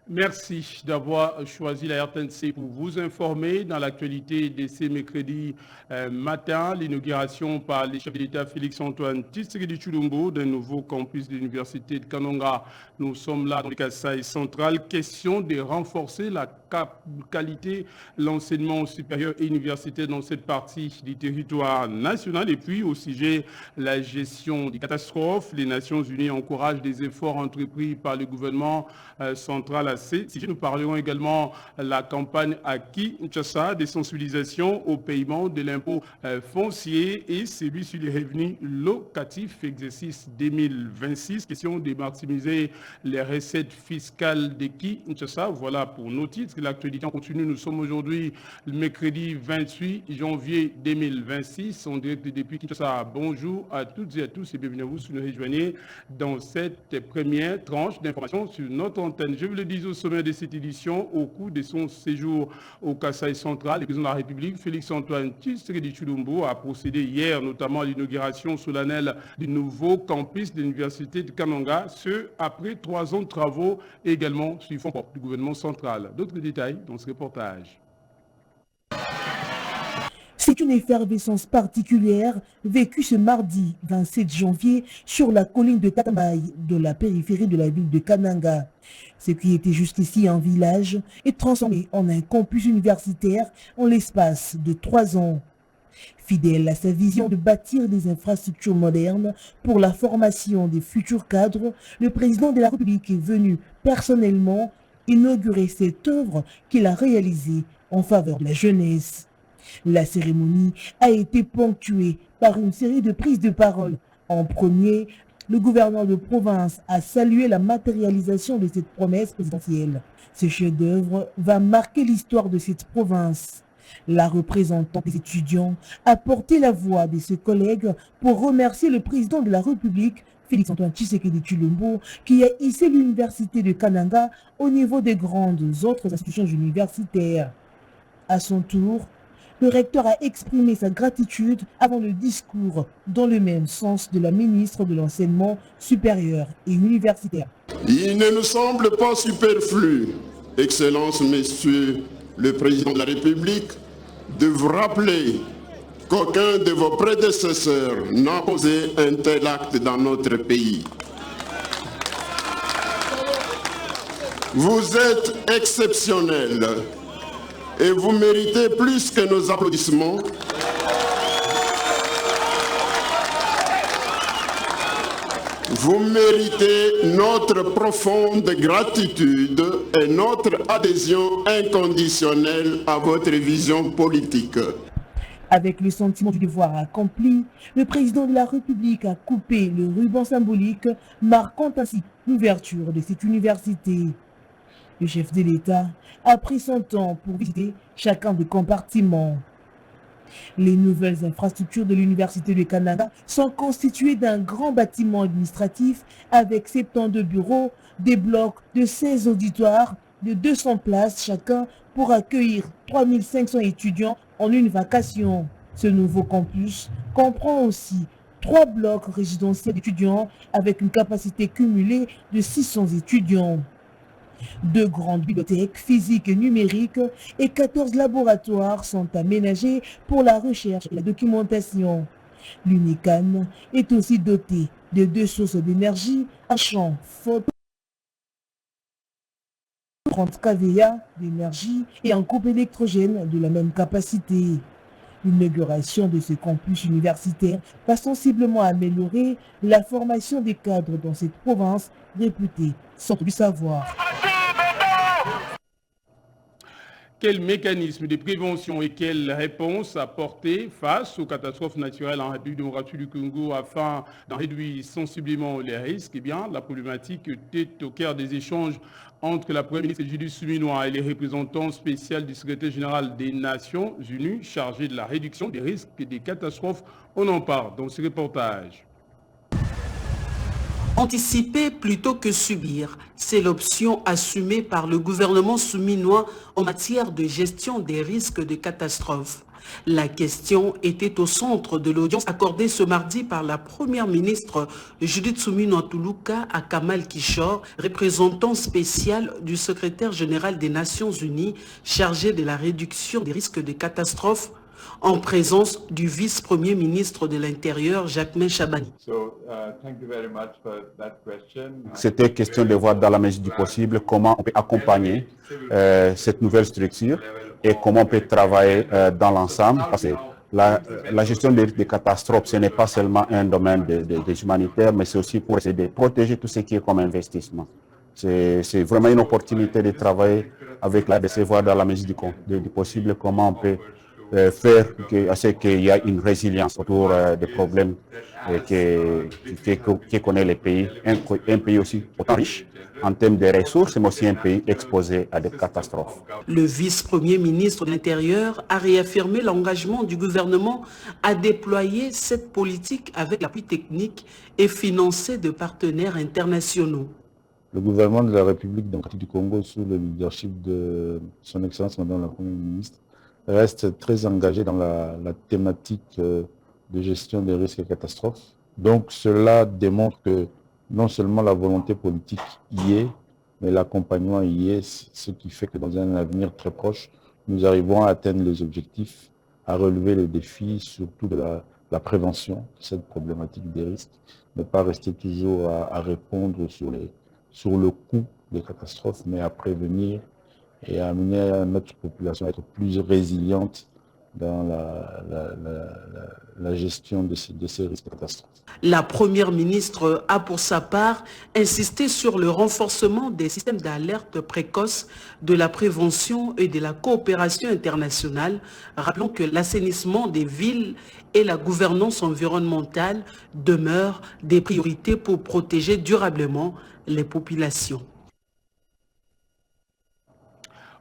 Merci d'avoir choisi la RTNC pour vous informer dans l'actualité de ce mercredi matin. L'inauguration par le chef de l'État Félix-Antoine Tshisekedi Tshilombo d'un nouveau campus de l'Université de Kananga. Nous sommes là dans le Kasaï central. Question de renforcer la qualité de l'enseignement supérieur et universitaire dans cette partie du territoire national. Et puis au sujet de la gestion des catastrophes, les Nations Unies encouragent des efforts entrepris par le gouvernement central. Si nous parlerons également de la campagne à Kinshasa de sensibilisation au paiement de l'impôt foncier et celui sur les revenus locatifs, exercice 2026. Question de maximiser les recettes fiscales de Kinshasa. Voilà pour nos titres. L'actualité en continue. Nous sommes aujourd'hui le mercredi 28 janvier 2026 en direct depuis Kinshasa. Bonjour à toutes et à tous et bienvenue à vous si vous nous rejoignez dans cette première tranche d'information sur notre antenne. Je vous le dis au sommet de cette édition, au cours de son séjour au Kasaï central, le président de la République, Félix-Antoine Tshisekedi Tshilombo, a procédé hier notamment à l'inauguration solennelle du nouveau campus de l'Université de Kananga, ce après 3 ans de travaux également sur fonds du gouvernement central. D'autres détails dans ce reportage. C'est une effervescence particulière vécue ce mardi 27 janvier sur la colline de Katambaye, de la périphérie de la ville de Kananga. Ce qui était jusqu'ici un village est transformé en un campus universitaire en l'espace de 3 ans. Fidèle à sa vision de bâtir des infrastructures modernes pour la formation des futurs cadres, le président de la République est venu personnellement inaugurer cette œuvre qu'il a réalisée en faveur de la jeunesse. La cérémonie a été ponctuée par une série de prises de parole. En premier, le gouverneur de province a salué la matérialisation de cette promesse présidentielle. Ce chef-d'œuvre va marquer l'histoire de cette province. La représentante des étudiants a porté la voix de ses collègues pour remercier le président de la République, Félix-Antoine Tshisekedi Tshilombo, qui a hissé l'université de Kananga au niveau des grandes autres institutions universitaires. À son tour, le recteur a exprimé sa gratitude avant le discours dans le même sens de la ministre de l'Enseignement supérieur et universitaire. Il ne nous semble pas superflu, Excellences, Messieurs le Président de la République, de vous rappeler qu'aucun de vos prédécesseurs n'a posé un tel acte dans notre pays. Vous êtes exceptionnels. Et vous méritez plus que nos applaudissements. Vous méritez notre profonde gratitude et notre adhésion inconditionnelle à votre vision politique. Avec le sentiment du devoir accompli, le président de la République a coupé le ruban symbolique, marquant ainsi l'ouverture de cette université. Le chef de l'État a pris son temps pour visiter chacun des compartiments. Les nouvelles infrastructures de l'Université de Kananga sont constituées d'un grand bâtiment administratif avec 72 bureaux, des blocs de 16 auditoires de 200 places chacun pour accueillir 3500 étudiants en une vacation. Ce nouveau campus comprend aussi 3 blocs résidentiels d'étudiants avec une capacité cumulée de 600 étudiants. 2 grandes bibliothèques physiques et numériques et 14 laboratoires sont aménagés pour la recherche et la documentation. L'UNICAN est aussi doté de 2 sources d'énergie à champ photo 30 kVA d'énergie et un couple électrogène de la même capacité. L'inauguration de ce campus universitaire va sensiblement améliorer la formation des cadres dans cette province réputée centre du savoir. Quel mécanisme de prévention et quelle réponse apporter face aux catastrophes naturelles en République démocratique du Congo afin d'en réduire sensiblement les risques? Eh bien, la problématique était au cœur des échanges entre la Première ministre Judith Suminwa et les représentants spéciaux du secrétaire général des Nations Unies chargé de la réduction des risques et des catastrophes. On en parle dans ce reportage. Anticiper plutôt que subir, c'est l'option assumée par le gouvernement souminois en matière de gestion des risques de catastrophes. La question était au centre de l'audience accordée ce mardi par la première ministre Judith Suminwa Tuluka à Kamal Kishore, représentant spécial du secrétaire général des Nations Unies chargé de la réduction des risques de catastrophes, en présence du vice-premier ministre de l'Intérieur, Jacquemain Chabani. C'était question de voir dans la mesure du possible comment on peut accompagner cette nouvelle structure et comment on peut travailler dans l'ensemble. Parce que la gestion des catastrophes, ce n'est pas seulement un domaine des humanitaires, mais c'est aussi pour essayer de protéger tout ce qui est comme investissement. C'est vraiment une opportunité de travailler avec la DC, voir dans la mesure du possible comment on peut faire à ce qu'il y ait une résilience autour des problèmes que connaît les pays. Un pays aussi autant riche en termes de ressources, mais aussi un pays exposé à des catastrophes. Le vice-premier ministre de l'Intérieur a réaffirmé l'engagement du gouvernement à déployer cette politique avec l'appui technique et financé de partenaires internationaux. Le gouvernement de la République démocratique du Congo, sous le leadership de son Excellence Madame la Première ministre, reste très engagé dans la thématique de gestion des risques et catastrophes. Donc cela démontre que non seulement la volonté politique y est, mais l'accompagnement y est, ce qui fait que dans un avenir très proche, nous arrivons à atteindre les objectifs, à relever les défis, surtout de la prévention de cette problématique des risques, ne pas rester toujours à répondre sur le coût des catastrophes, mais à prévenir et à amener notre population à être plus résiliente dans la gestion de ces risques catastrophes. La première ministre a pour sa part insisté sur le renforcement des systèmes d'alerte précoce, de la prévention et de la coopération internationale. Rappelons que l'assainissement des villes et la gouvernance environnementale demeurent des priorités pour protéger durablement les populations.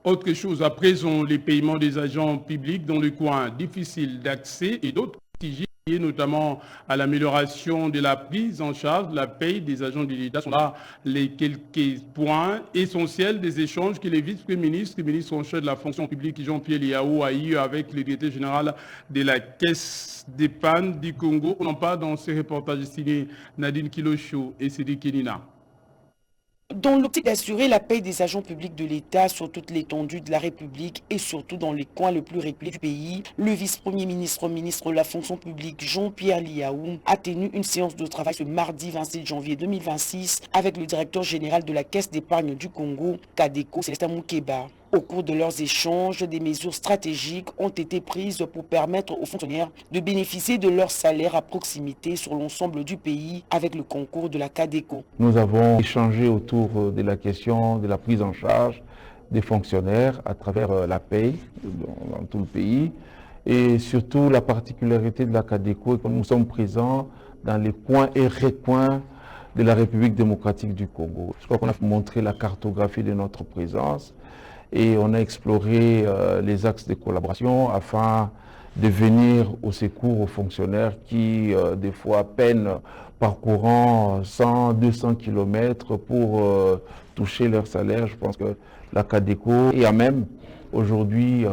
Autre chose, à présent, les paiements des agents publics dans le coin difficile d'accès et d'autres liés notamment à l'amélioration de la prise en charge de la paye des agents de l'État sont là les quelques points essentiels des échanges que les vice-premiers ministres et ministres en charge de la fonction publique Jean-Pierre Liao a eu avec le directeur général de la Caisse d'épargne du Congo. On en parle dans ce reportage signé Nadine Kilocho et Cédric Kenina. Dans l'optique d'assurer la paix des agents publics de l'État sur toute l'étendue de la République et surtout dans les coins les plus reculés du pays, le vice-premier ministre, ministre de la fonction publique Jean-Pierre Liao a tenu une séance de travail ce mardi 27 janvier 2026 avec le directeur général de la Caisse d'épargne du Congo, Kadeko Célestin Moukeba. Au cours de leurs échanges, des mesures stratégiques ont été prises pour permettre aux fonctionnaires de bénéficier de leur salaire à proximité sur l'ensemble du pays avec le concours de la Kadeko. Nous avons échangé autour de la question de la prise en charge des fonctionnaires à travers la paye dans tout le pays et surtout la particularité de la Kadeko, que nous sommes présents dans les coins et recoins de la République démocratique du Congo. Je crois qu'on a montré la cartographie de notre présence. Et on a exploré les axes de collaboration afin de venir au secours aux fonctionnaires qui, des fois, peinent parcourant 100, 200 km pour toucher leur salaire. Je pense que la Kadeko est à même aujourd'hui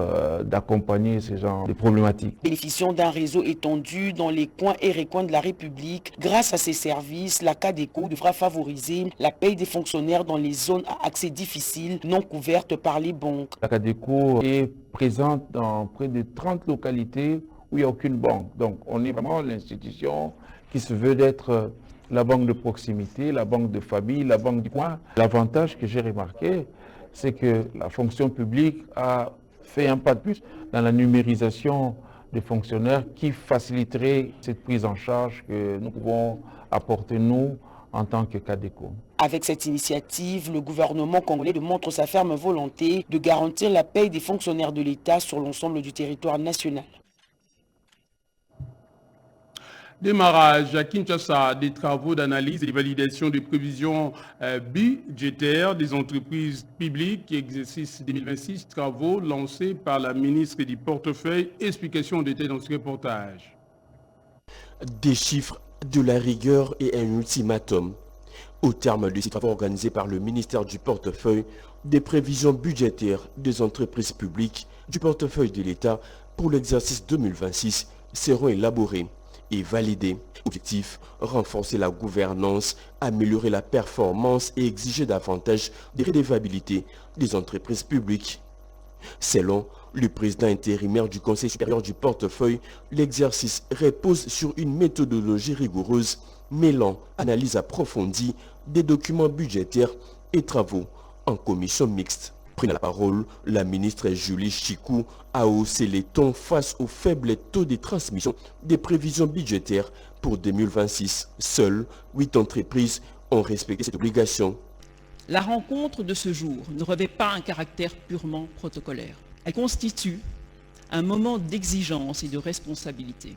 d'accompagner ces genres de problématiques. Bénéficiant d'un réseau étendu dans les coins et recoins de la République, grâce à ces services, la Kadeko devra favoriser la paye des fonctionnaires dans les zones à accès difficile non couvertes par les banques. La Kadeko est présente dans près de 30 localités où il n'y a aucune banque. Donc on est vraiment l'institution qui se veut d'être la banque de proximité, la banque de famille, la banque du coin. L'avantage que j'ai remarqué, c'est que la fonction publique a fait un pas de plus dans la numérisation des fonctionnaires qui faciliterait cette prise en charge que nous pouvons apporter, nous, en tant que Kadeko. Avec cette initiative, le gouvernement congolais montre sa ferme volonté de garantir la paie des fonctionnaires de l'État sur l'ensemble du territoire national. Démarrage à Kinshasa des travaux d'analyse et de validation des prévisions budgétaires des entreprises publiques, exercice 2026, travaux lancés par la ministre du Portefeuille. Explication détaillée dans ce reportage. Des chiffres, de la rigueur et un ultimatum. Au terme de ces travaux organisés par le ministère du Portefeuille, des prévisions budgétaires des entreprises publiques du portefeuille de l'État pour l'exercice 2026 seront élaborés et validés. Objectif, renforcer la gouvernance, améliorer la performance et exiger davantage de redevabilité des entreprises publiques. Selon le président intérimaire du Conseil supérieur du portefeuille, l'exercice repose sur une méthodologie rigoureuse mêlant analyse approfondie des documents budgétaires et travaux en commission mixte. Prenant la parole, la ministre Julie Chikou a haussé les tons face au faible taux de transmission des prévisions budgétaires pour 2026. Seules 8 entreprises ont respecté cette obligation. La rencontre de ce jour ne revêt pas un caractère purement protocolaire. Elle constitue un moment d'exigence et de responsabilité.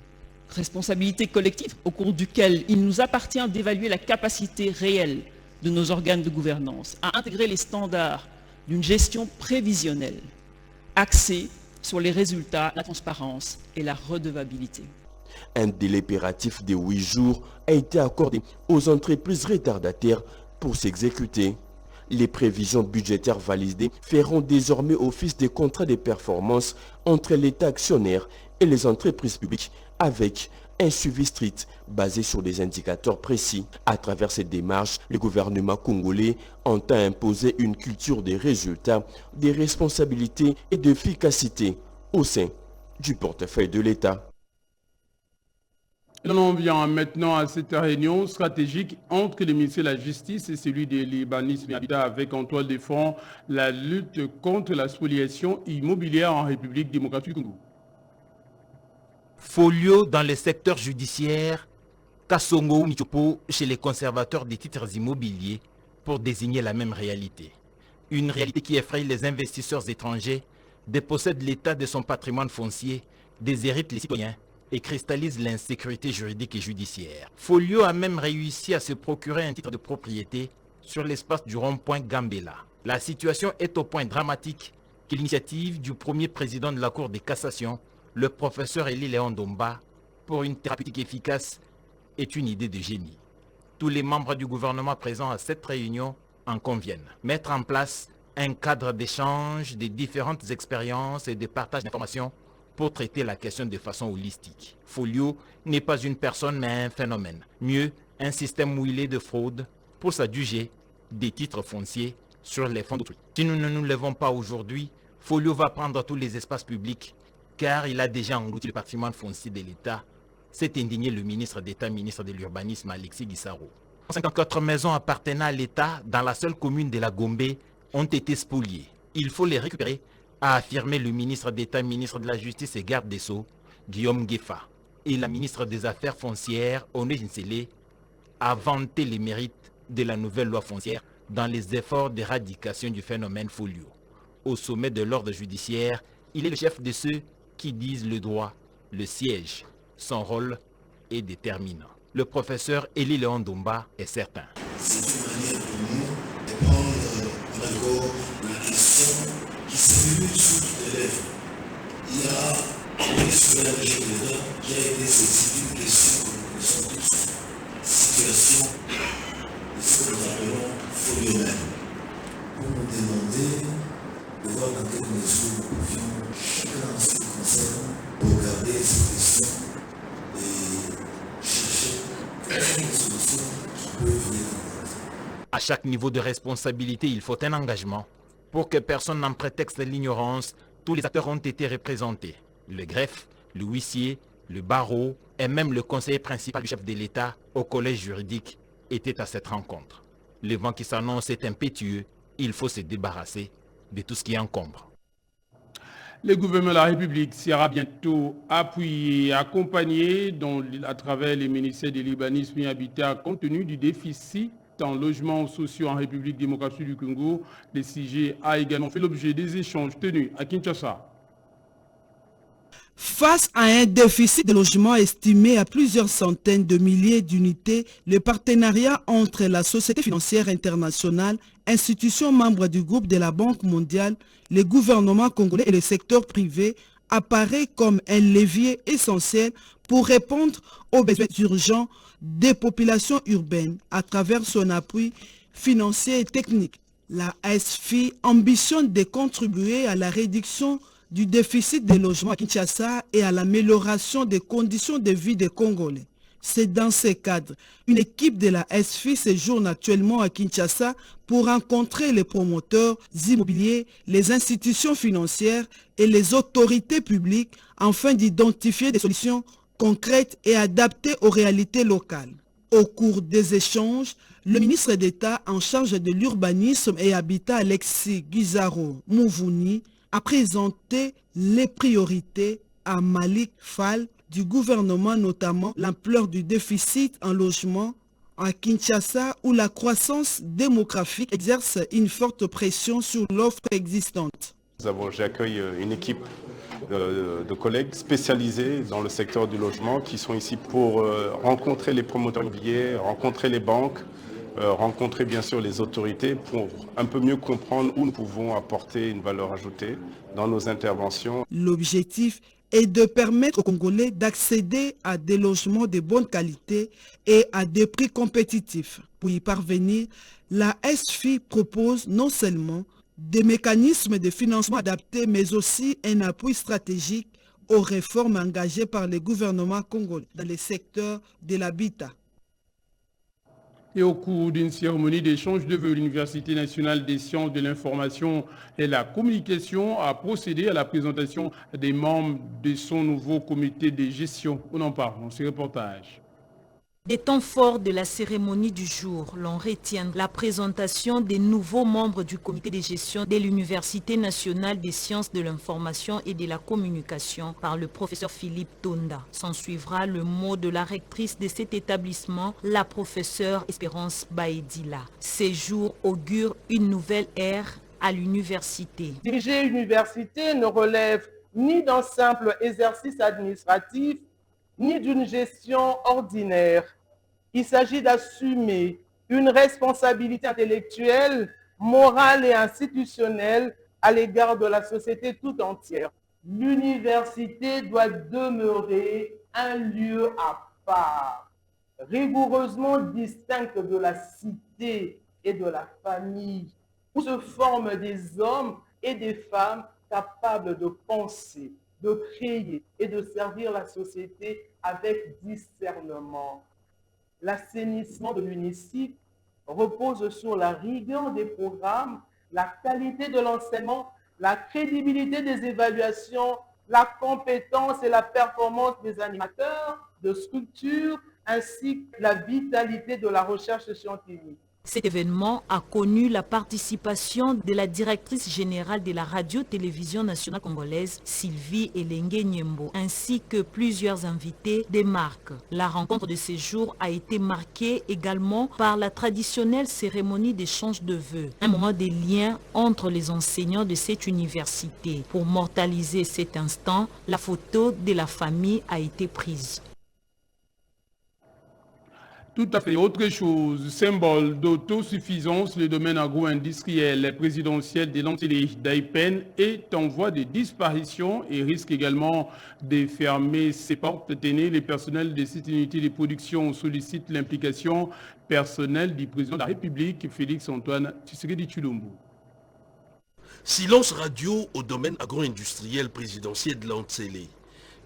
Responsabilité collective au cours duquel il nous appartient d'évaluer la capacité réelle de nos organes de gouvernance à intégrer les standards d'une gestion prévisionnelle axée sur les résultats, la transparence et la redevabilité. Un délai impératif de 8 jours a été accordé aux entreprises retardataires pour s'exécuter. Les prévisions budgétaires validées feront désormais office des contrats de performance entre l'État actionnaire et les entreprises publiques avec un suivi strict basé sur des indicateurs précis. À travers cette démarche, le gouvernement congolais entend imposer une culture des résultats, des responsabilités et d'efficacité au sein du portefeuille de l'État. On vient maintenant à cette réunion stratégique entre le ministère de la Justice et celui de l'urbanisme et habitat avec en toile de fond la lutte contre la spoliation immobilière en République démocratique du Congo. Folio dans le secteur judiciaire, Kasongo ou Michopo chez les conservateurs des titres immobiliers pour désigner la même réalité. Une réalité qui effraie les investisseurs étrangers, dépossède l'État de son patrimoine foncier, déshérite les citoyens et cristallise l'insécurité juridique et judiciaire. Folio a même réussi à se procurer un titre de propriété sur l'espace du rond-point Gambela. La situation est au point dramatique que l'initiative du premier président de la Cour de cassation, le professeur Eli Léon Domba, pour une thérapeutique efficace, est une idée de génie. Tous les membres du gouvernement présents à cette réunion en conviennent. Mettre en place un cadre d'échange des différentes expériences et de partage d'informations pour traiter la question de façon holistique. Folio n'est pas une personne mais un phénomène. Mieux, un système mouillé de fraude pour s'adjuger des titres fonciers sur les fonds d'autrui. Si nous ne nous levons pas aujourd'hui, Folio va prendre tous les espaces publics car il a déjà englouti le patrimoine foncier de l'État, s'est indigné le ministre d'État, ministre de l'Urbanisme, Alexis Guissaro. 54 maisons appartenant à l'État dans la seule commune de la Gombe ont été spoliées. Il faut les récupérer, a affirmé le ministre d'État, ministre de la Justice et garde des Sceaux, Guillaume Gueffa. Et la ministre des Affaires foncières, Oné Jinsele, a vanté les mérites de la nouvelle loi foncière dans les efforts d'éradication du phénomène Folio. Au sommet de l'ordre judiciaire, il est le chef de ceux qui disent le droit, le siège. Son rôle est déterminant. Le professeur Eli Léon Domba est certain. C'est une manière pour nous de prendre encore la question qui s'est sur toutes les lèvres. Il y a une expérience de chef d'État qui a été saisie d'une question que nous connaissons tous. Situation de ce que nous appelons Folio même. Pour nous demander de voir dans quelle mesure nous pouvions, chacun en ce qui concerne, regarder cette question et chercher quelles solutions qui peuvent venir. À chaque niveau de responsabilité, il faut un engagement. Pour que personne n'en prétexte l'ignorance, tous les acteurs ont été représentés. Le greffe, le huissier, le barreau et même le conseiller principal du chef de l'État au collège juridique étaient à cette rencontre. Le vent qui s'annonce est impétueux, il faut se débarrasser de tout ce qui encombre. Le gouvernement de la République sera bientôt appuyé et accompagné à travers les ministères de l'urbanisme et habitat compte tenu du déficit en logements sociaux en République démocratique du Congo. Le CIG a également fait l'objet des échanges tenus à Kinshasa. Face à un déficit de logements estimé à plusieurs centaines de milliers d'unités, le partenariat entre la Société financière internationale, institutions membres du groupe de la Banque mondiale, le gouvernement congolais et le secteur privé apparaît comme un levier essentiel pour répondre aux besoins urgents des populations urbaines à travers son appui financier et technique. La ASFI ambitionne de contribuer à la réduction du déficit des logements à Kinshasa et à l'amélioration des conditions de vie des Congolais. C'est dans ces cadres, une équipe de la SFI séjourne actuellement à Kinshasa pour rencontrer les promoteurs immobiliers, les institutions financières et les autorités publiques afin d'identifier des solutions concrètes et adaptées aux réalités locales. Au cours des échanges, le ministre d'État en charge de l'urbanisme et habitat Alexis Guizaro Mouvouni a présenté les priorités à Malik Fall du gouvernement, notamment l'ampleur du déficit en logement à Kinshasa où la croissance démographique exerce une forte pression sur l'offre existante. J'accueille une équipe de collègues spécialisés dans le secteur du logement qui sont ici pour rencontrer les promoteurs immobiliers, rencontrer les banques, rencontrer bien sûr les autorités pour un peu mieux comprendre où nous pouvons apporter une valeur ajoutée dans nos interventions. L'objectif est de permettre aux Congolais d'accéder à des logements de bonne qualité et à des prix compétitifs. Pour y parvenir, la SFI propose non seulement des mécanismes de financement adaptés, mais aussi un appui stratégique aux réformes engagées par le gouvernement congolais dans le secteur de l'habitat. Et au cours d'une cérémonie d'échange de vœux, l'Université nationale des sciences de l'information et la communication a procédé à la présentation des membres de son nouveau comité de gestion. On en parle dans ce reportage. Des temps forts de la cérémonie du jour, l'on retient la présentation des nouveaux membres du comité de gestion de l'Université nationale des sciences de l'information et de la communication par le professeur Philippe Tonda. S'en suivra le mot de la rectrice de cet établissement, la professeure Espérance Baedila. Ces jours augurent une nouvelle ère à l'université. Diriger une université ne relève ni d'un simple exercice administratif, ni d'une gestion ordinaire. Il s'agit d'assumer une responsabilité intellectuelle, morale et institutionnelle à l'égard de la société tout entière. L'université doit demeurer un lieu à part, rigoureusement distinct de la cité et de la famille, où se forment des hommes et des femmes capables de penser, de créer et de servir la société avec discernement. L'assainissement de l'UNICIP repose sur la rigueur des programmes, la qualité de l'enseignement, la crédibilité des évaluations, la compétence et la performance des animateurs, de structures, ainsi que la vitalité de la recherche scientifique. Cet événement a connu la participation de la directrice générale de la radio-télévision nationale congolaise, Sylvie Elengue Nyembo, ainsi que plusieurs invités des marques. La rencontre de ces jours a été marquée également par la traditionnelle cérémonie d'échange de vœux, un moment de lien entre les enseignants de cette université. Pour mortaliser cet instant, la photo de la famille a été prise. Tout à fait. Autre chose, symbole d'autosuffisance, le domaine agro-industriel présidentiel de l'entité d'Aipen est en voie de disparition et risque également de fermer ses portes. Tenez, les personnels de cette unité de production sollicitent l'implication personnelle du président de la République, Félix-Antoine Tshisekedi Tshilombo. Silence radio au domaine agro-industriel présidentiel de l'Antsélé.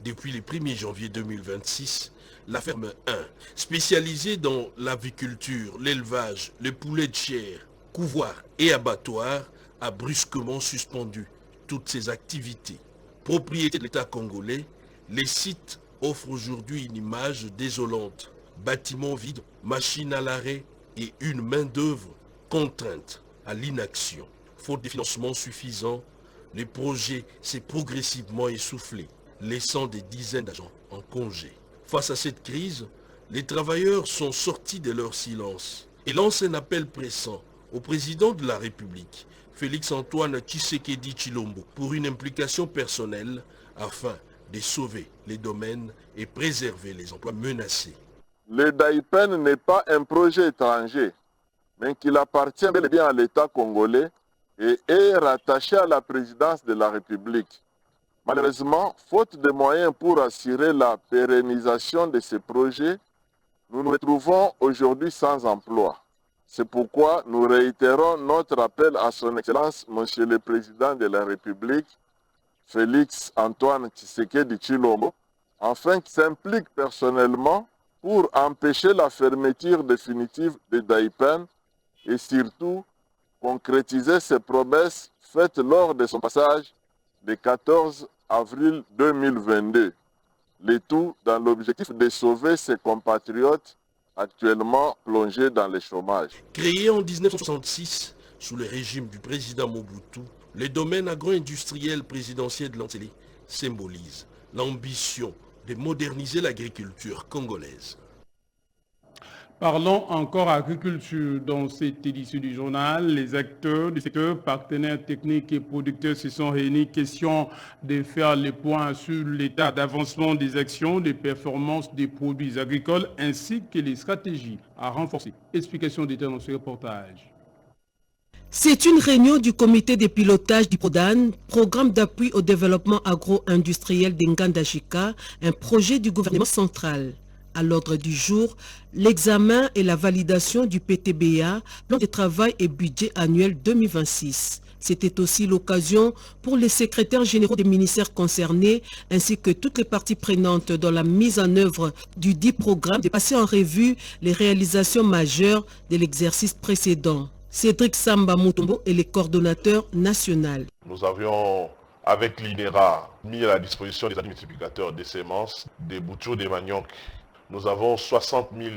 Depuis le 1er janvier 2026, la ferme 1, spécialisée dans l'aviculture, l'élevage, le poulet de chair, couvoir et abattoir, a brusquement suspendu toutes ses activités. Propriété de l'État congolais, les sites offrent aujourd'hui une image désolante. Bâtiments vides, machines à l'arrêt et une main-d'œuvre contrainte à l'inaction. Faute de financement suffisant, le projet s'est progressivement essoufflé, laissant des dizaines d'agents en congé. Face à cette crise, les travailleurs sont sortis de leur silence et lancent un appel pressant au président de la République, Félix-Antoine Tshisekedi Tshilombo, pour une implication personnelle afin de sauver les domaines et préserver les emplois menacés. Le DAIPEN n'est pas un projet étranger, mais qu'il appartient bel et bien à l'État congolais et est rattaché à la présidence de la République. Malheureusement, faute de moyens pour assurer la pérennisation de ces projets, nous nous retrouvons aujourd'hui sans emploi. C'est pourquoi nous réitérons notre appel à son Excellence, Monsieur le Président de la République, Félix Antoine Tshisekedi Tshilombo, afin qu'il s'implique personnellement pour empêcher la fermeture définitive de Daipen et surtout concrétiser ses promesses faites lors de son passage le 14 avril 2022. Le tout dans l'objectif de sauver ses compatriotes actuellement plongés dans le chômage. Créé en 1966 sous le régime du président Mobutu, le domaine agro-industriel présidentiel de l'Antilles symbolise l'ambition de moderniser l'agriculture congolaise. Parlons encore agriculture. Dans cette édition du journal, les acteurs du secteur, partenaires techniques et producteurs se sont réunis. Question de faire le point sur l'état d'avancement des actions, des performances des produits agricoles ainsi que les stratégies à renforcer. Explication détaillée dans ce reportage. C'est une réunion du comité de pilotage du PRODAN, programme d'appui au développement agro-industriel d'Ngandajika, un projet du gouvernement central. À l'ordre du jour, l'examen et la validation du PTBA, plan de travail et budget annuel 2026. C'était aussi l'occasion pour les secrétaires généraux des ministères concernés ainsi que toutes les parties prenantes dans la mise en œuvre du dit programme de passer en revue les réalisations majeures de l'exercice précédent. Cédric Samba Mutombo est le coordonnateur national. Nous avions, avec l'INERA, mis à la disposition des multiplicateurs des semences, des boutures, des maniocs. Nous avons 60 000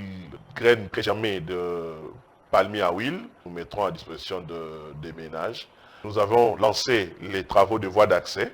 graines prégermées de palmiers à huile. Nous mettrons à disposition des ménages. Nous avons lancé les travaux de voie d'accès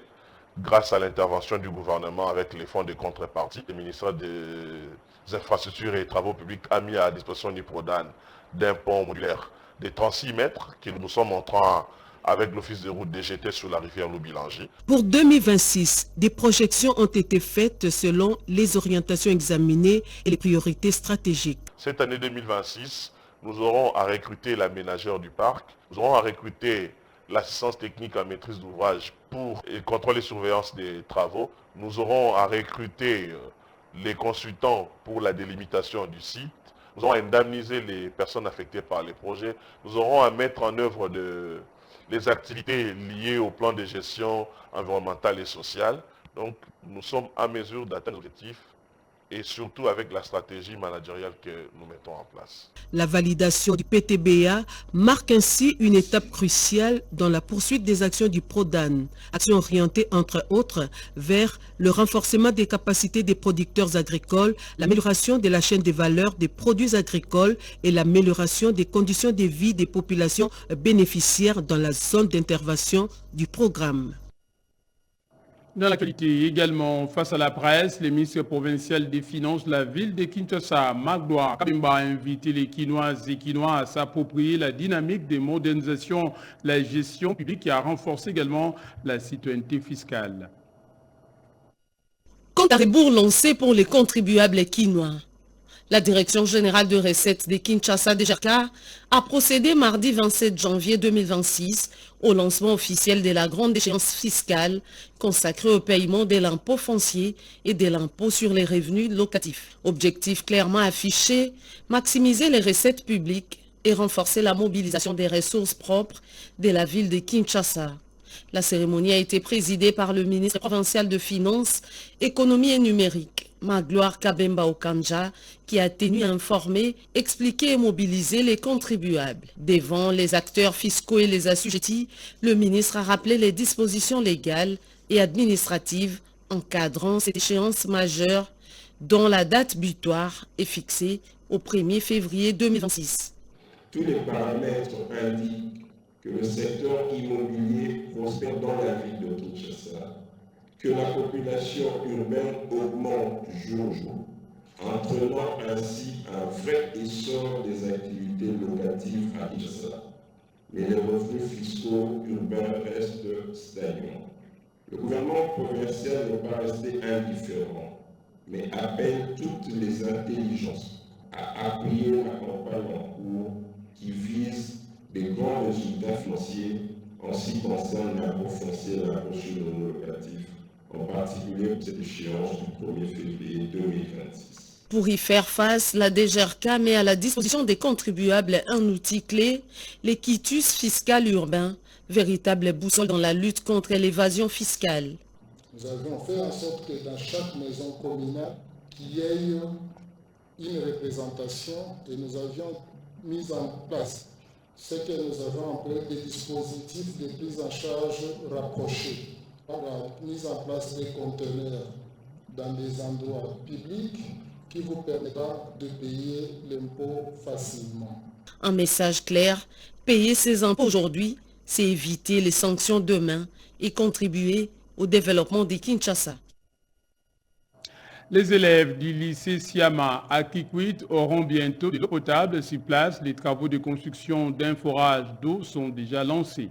grâce à l'intervention du gouvernement avec les fonds de contrepartie. Le ministère des Infrastructures et des Travaux publics a mis à disposition du PRODAN d'un pont modulaire de 36 mètres que nous sommes en train, avec l'office de route DGT sur la rivière Loubilangi. Pour 2026, des projections ont été faites selon les orientations examinées et les priorités stratégiques. Cette année 2026, nous aurons à recruter la ménagère du parc, nous aurons à recruter l'assistance technique en maîtrise d'ouvrage pour le contrôle et surveillance des travaux, nous aurons à recruter les consultants pour la délimitation du site, nous aurons à indemniser les personnes affectées par les projets, nous aurons à mettre en œuvre les activités liées au plan de gestion environnementale et sociale. Donc, nous sommes à mesure d'atteindre l'objectif et surtout avec la stratégie managériale que nous mettons en place. La validation du PTBA marque ainsi une étape cruciale dans la poursuite des actions du PRODAN. Actions orientées, entre autres, vers le renforcement des capacités des producteurs agricoles, l'amélioration de la chaîne de valeur des produits agricoles et l'amélioration des conditions de vie des populations bénéficiaires dans la zone d'intervention du programme. Dans l'actualité également, face à la presse, le ministre provincial des Finances de la ville de Kinshasa, Magloire Kabemba, a invité les Quinoises et Quinois à s'approprier la dynamique de modernisation de la gestion publique et à renforcer également la citoyenneté fiscale. Compte à rebours lancé pour les contribuables quinois. La Direction générale de recettes de Kinshasa DGRK a procédé mardi 27 janvier 2026 au lancement officiel de la grande échéance fiscale consacrée au paiement de l'impôt foncier et de l'impôt sur les revenus locatifs. Objectif clairement affiché, maximiser les recettes publiques et renforcer la mobilisation des ressources propres de la ville de Kinshasa. La cérémonie a été présidée par le ministre provincial de Finances, Économie et Numérique, Magloire Kabemba Okanja, qui a tenu à informer, expliquer et mobiliser les contribuables. Devant les acteurs fiscaux et les assujettis, le ministre a rappelé les dispositions légales et administratives encadrant cette échéance majeure dont la date butoir est fixée au 1er février 2026. Tous les paramètres indiquent que le secteur immobilier prospère dans la ville de Kinshasa, que la population urbaine augmente jour au jour, entraînant ainsi un vrai essor des activités locatives à Kinshasa. Mais les revenus fiscaux urbains restent stagnants. Le gouvernement provincial n'est pas resté indifférent, mais appelle toutes les intelligences à appuyer la campagne en cours qui vise des grands résultats financiers en ce qui concerne l'impôt foncier et l'impôt sur le revenu locatif, en particulier pour cette échéance du 1er février 2026. Pour y faire face, la DGRK met à la disposition des contribuables un outil clé, l'équitus fiscal urbain, véritable boussole dans la lutte contre l'évasion fiscale. Nous avons fait en sorte que dans chaque maison communale, qu'il y ait une représentation et nous avions mis en place ce que nous avons appelé des dispositifs de prise en charge rapprochés. On a mis en place des conteneurs dans des endroits publics qui vous permettra de payer l'impôt facilement. Un message clair, payer ses impôts aujourd'hui, c'est éviter les sanctions demain et contribuer au développement de Kinshasa. Les élèves du lycée Siama à Kikwit auront bientôt de l'eau potable sur place. Les travaux de construction d'un forage d'eau sont déjà lancés.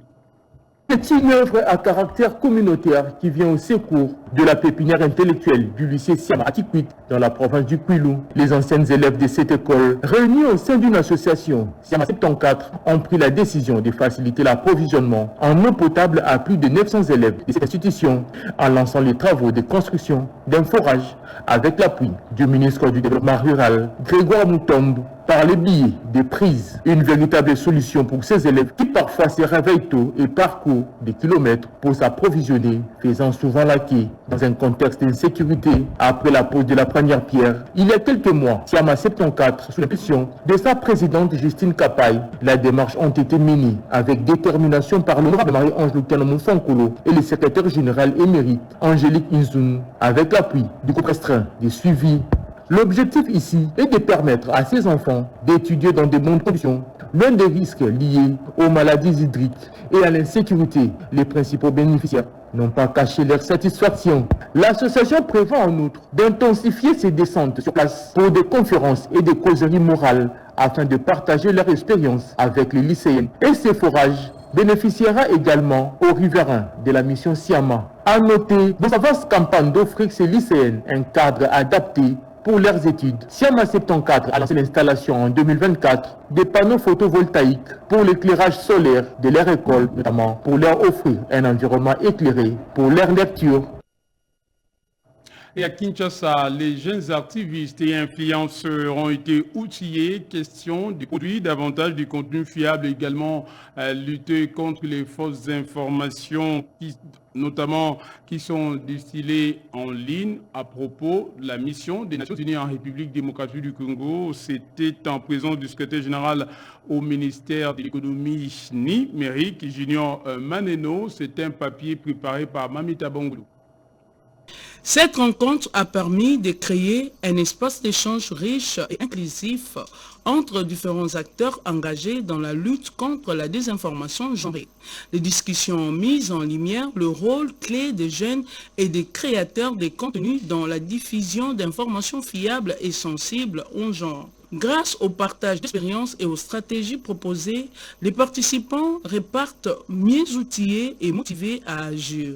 C'est une œuvre à caractère communautaire qui vient au secours de la pépinière intellectuelle du lycée Siama à Kikwit dans la province du Kwilu. Les anciens élèves de cette école, réunis au sein d'une association, Siama 74, ont pris la décision de faciliter l'approvisionnement en eau potable à plus de 900 élèves de cette institution en lançant les travaux de construction d'un forage avec l'appui du ministre du Développement rural, Grégoire Moutombe, par les billets de prise. Une véritable solution pour ces élèves qui parfois se réveillent tôt et parcourent des kilomètres pour s'approvisionner, faisant souvent la queue dans un contexte d'insécurité. Après la pose de la première pierre, il y a quelques mois, Siama 74, sous l'impulsion de sa présidente Justine Kapaï, la démarche ont été menées avec détermination par l'honorable Marie-Ange Lucano Moussankolo et le secrétaire général émérite Angélique Inzoun, avec l'appui du groupe restreint de suivi. L'objectif ici est de permettre à ces enfants d'étudier dans de bonnes conditions, loin des risques liés aux maladies hydriques et à l'insécurité. Les principaux bénéficiaires n'ont pas caché leur satisfaction. L'association prévoit en outre d'intensifier ses descentes sur place pour des conférences et des causeries morales afin de partager leur expérience avec les lycéens. Et ces forages bénéficiera également aux riverains de la mission Siama. À noter dans sa vaste campagne d'offrir ces lycéennes un cadre adapté pour leurs études. Siama 74 a lancé l'installation en 2024 des panneaux photovoltaïques pour l'éclairage solaire de leur école, notamment pour leur offrir un environnement éclairé pour leur lecture. Et à Kinshasa, les jeunes activistes et influenceurs ont été outillés. Question de produire davantage de contenu fiable, également lutter contre les fausses informations, notamment qui sont distillées en ligne à propos de la mission des Nations Unies en République démocratique du Congo. C'était en présence du secrétaire général au ministère de l'économie numérique, Junior Maneno. C'est un papier préparé par Mamita Bongoulou. Cette rencontre a permis de créer un espace d'échange riche et inclusif entre différents acteurs engagés dans la lutte contre la désinformation genrée. Les discussions ont mis en lumière le rôle clé des jeunes et des créateurs de contenus dans la diffusion d'informations fiables et sensibles au genre. Grâce au partage d'expériences et aux stratégies proposées, les participants repartent mieux outillés et motivés à agir,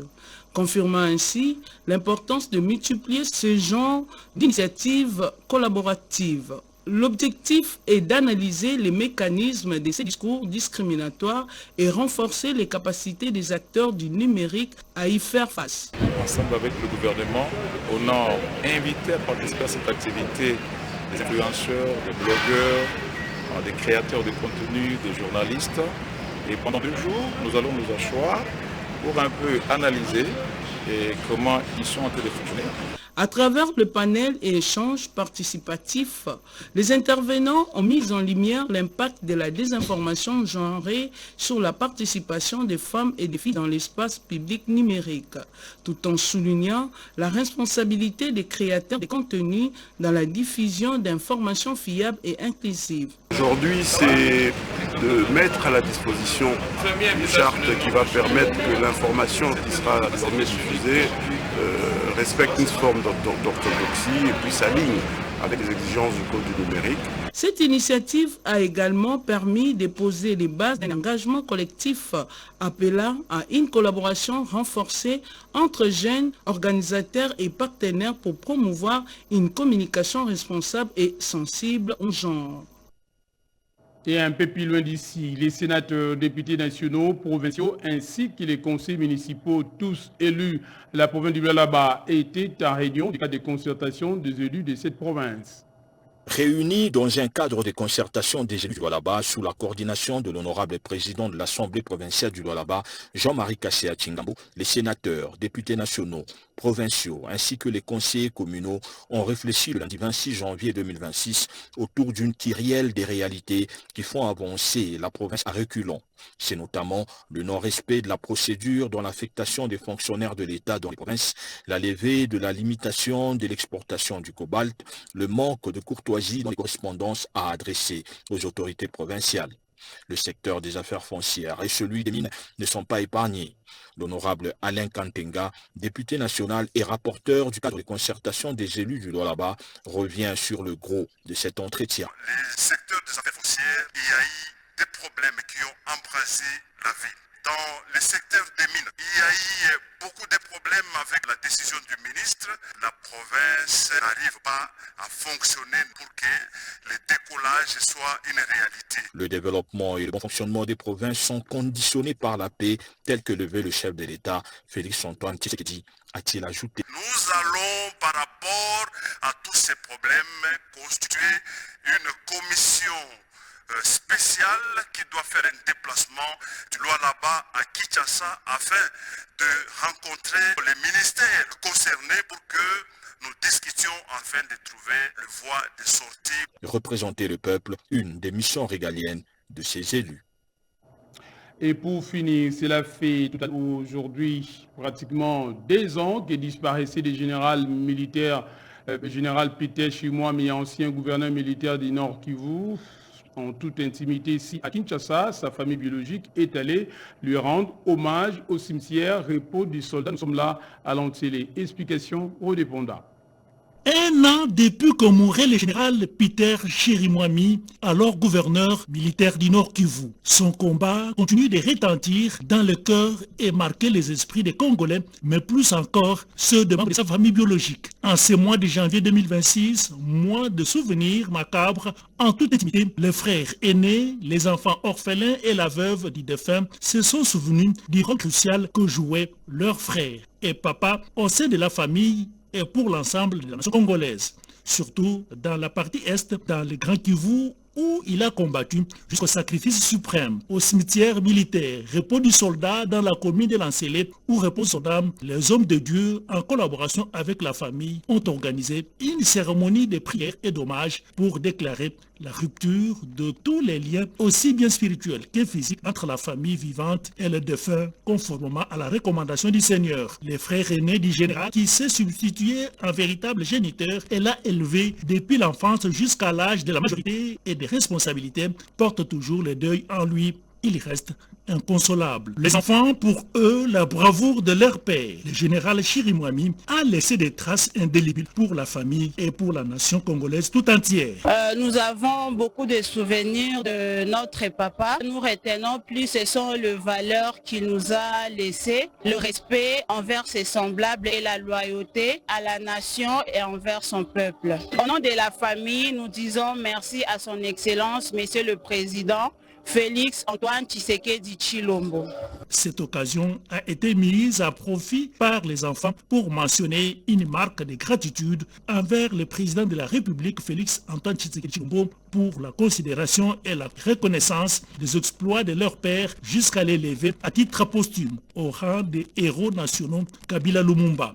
confirmant ainsi l'importance de multiplier ce genre d'initiatives collaboratives. L'objectif est d'analyser les mécanismes de ces discours discriminatoires et renforcer les capacités des acteurs du numérique à y faire face. Ensemble avec le gouvernement, on a invité à participer à cette activité des influenceurs, des blogueurs, des créateurs de contenu, des journalistes. Et pendant 2 jours, nous allons nous asseoir pour un peu analyser comment ils sont en train de fonctionner. À travers le panel et échanges participatifs, les intervenants ont mis en lumière l'impact de la désinformation genrée sur la participation des femmes et des filles dans l'espace public numérique, tout en soulignant la responsabilité des créateurs de contenus dans la diffusion d'informations fiables et inclusives. Aujourd'hui, c'est de mettre à la disposition une charte qui va permettre que l'information qui sera désormais diffusée respecte une forme d'orthodoxie et puis s'aligne avec les exigences du code du numérique. Cette initiative a également permis de poser les bases d'un engagement collectif appelant à une collaboration renforcée entre jeunes, organisateurs et partenaires pour promouvoir une communication responsable et sensible au genre. Et un peu plus loin d'ici, les sénateurs, députés nationaux, provinciaux ainsi que les conseils municipaux, tous élus de la province du Lualaba, étaient en réunion du cadre de concertation des élus de cette province. Réunis dans un cadre de concertation des élus du Lualaba sous la coordination de l'honorable président de l'Assemblée provinciale du Lualaba, Jean-Marie Kasséa Tchingambo, les sénateurs, députés nationaux, provinciaux ainsi que les conseillers communaux ont réfléchi le lundi 26 janvier 2026 autour d'une kyrielle des réalités qui font avancer la province à reculons. C'est notamment le non-respect de la procédure dans l'affectation des fonctionnaires de l'État dans les provinces, la levée de la limitation de l'exportation du cobalt, le manque de courtoisie dans les correspondances à adresser aux autorités provinciales. Le secteur des affaires foncières et celui des mines ne sont pas épargnés. L'honorable Alain Kantenga, député national et rapporteur du cadre de concertation des élus du Lualaba, revient sur le gros de cet entretien. Le secteur des affaires foncières, il y a eu des problèmes qui ont embrasé la ville. Dans le secteur des mines, il y a eu beaucoup de problèmes avec la décision du ministre. La province n'arrive pas à fonctionner pour que le décollage soit une réalité. Le développement et le bon fonctionnement des provinces sont conditionnés par la paix, tel que le veut le chef de l'État, Félix-Antoine Tshisekedi, a-t-il ajouté. Nous allons, par rapport à tous ces problèmes, constituer une commission spéciale qui doit faire un déplacement du Lualaba à Kinshasa afin de rencontrer les ministères concernés pour que nous discutions afin de trouver le voie de sortie. Représenter le peuple, une des missions régaliennes de ces élus. Et pour finir, cela fait aujourd'hui pratiquement 2 ans que disparaissait le général militaire, général Peter Chimoami, ancien gouverneur militaire du Nord Kivu. En toute intimité ici à Kinshasa, sa famille biologique est allée lui rendre hommage au cimetière repos du soldat. Nous sommes là à l'Antélé. Explication au répondant. 1 an depuis que mourait le général Peter Chirimwami, alors gouverneur militaire du Nord Kivu. Son combat continue de retentir dans le cœur et marquer les esprits des Congolais, mais plus encore ceux de membres de sa famille biologique. En ce mois de janvier 2026, mois de souvenirs macabres, en toute intimité, les frères aînés, les enfants orphelins et la veuve du défunt se sont souvenus du rôle crucial que jouaient leurs frères et papa au sein de la famille et pour l'ensemble de la nation congolaise, surtout dans la partie Est, dans le Grand Kivu, où il a combattu jusqu'au sacrifice suprême. Au cimetière militaire, repos du soldat dans la commune de Lancélé, où repose son âme, les hommes de Dieu, en collaboration avec la famille, ont organisé une cérémonie de prière et d'hommage pour déclarer la rupture de tous les liens, aussi bien spirituels que physiques, entre la famille vivante et le défunt, conformément à la recommandation du Seigneur. Les frères aînés du général, qui s'est substitué un véritable géniteur et l'a élevé depuis l'enfance jusqu'à l'âge de la majorité et des responsabilités, portent toujours le deuil en lui. Il reste inconsolable. Les enfants, pour eux, la bravoure de leur père, le général Chirimwami, a laissé des traces indélébiles pour la famille et pour la nation congolaise tout entière. Nous avons beaucoup de souvenirs de notre papa. Nous retenons plus, ce sont les valeurs qu'il nous a laissées, le respect envers ses semblables et la loyauté à la nation et envers son peuple. Au nom de la famille, nous disons merci à son Excellence, Monsieur le Président, Félix-Antoine Tshisekedi Tshilombo. Cette occasion a été mise à profit par les enfants pour mentionner une marque de gratitude envers le président de la République, Félix-Antoine Tshisekedi Tshilombo, pour la considération et la reconnaissance des exploits de leur père jusqu'à l'élever à titre posthume au rang des héros nationaux Kabila Lumumba.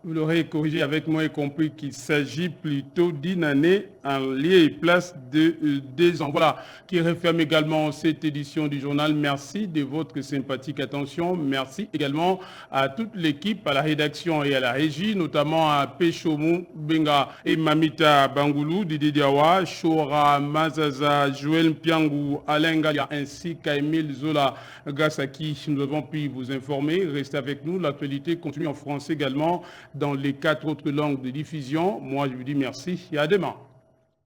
Vous l'aurez corrigé avec moi et compris qu'il s'agit plutôt d'une année en lieu et place de 2 ans. Voilà, qui referme également cette édition du journal. Merci de votre sympathique attention. Merci également à toute l'équipe, à la rédaction et à la régie, notamment à Péchomou Benga et Mamita Bangoulou, Didi Diawa, Shora Mazaza, Joël Mpiangou, Alain Galia, ainsi qu'à Emile Zola, grâce à qui nous avons pu vous informer. Restez avec nous, l'actualité continue en français également dans les 4 autres langues de diffusion. Moi, je vous dis merci et à demain.